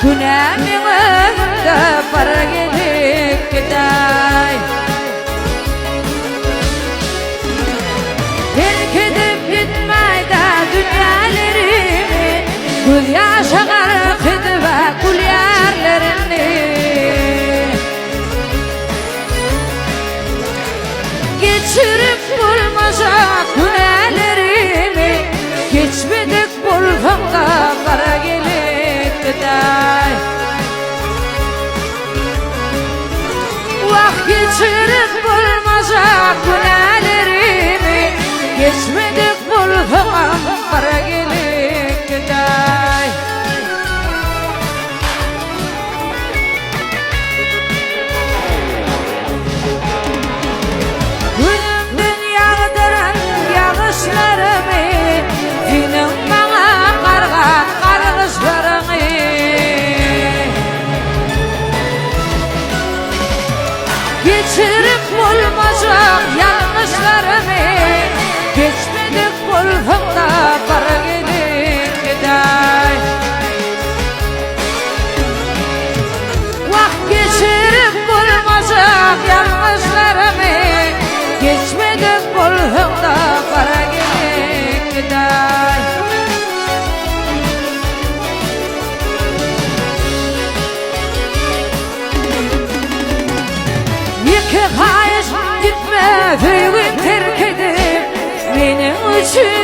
Günahımın önünde para gelip giday. Terk edip gitmeyde dünyalarımı, göz yaşa karıkıdı ve kul yerlerini. Geçirip bulmayacak günahlarımı, geçmedik bulganda para gelip giday. Vah geçirip bulmayacak günahlarımı, geçmedik bulganda para gelip giday. Günümden yağdıran yağışlarımı, günüm bana kargan kargışlarını. Geçirip bulmayacak yanlışlarımı, geçmedik bulganda para gelip giday. Vah geçirip bulmayacak yanlışlarımı, geçmedik bulganda para gelip giday. İki kayış gitme, büyüğün terk edip benim için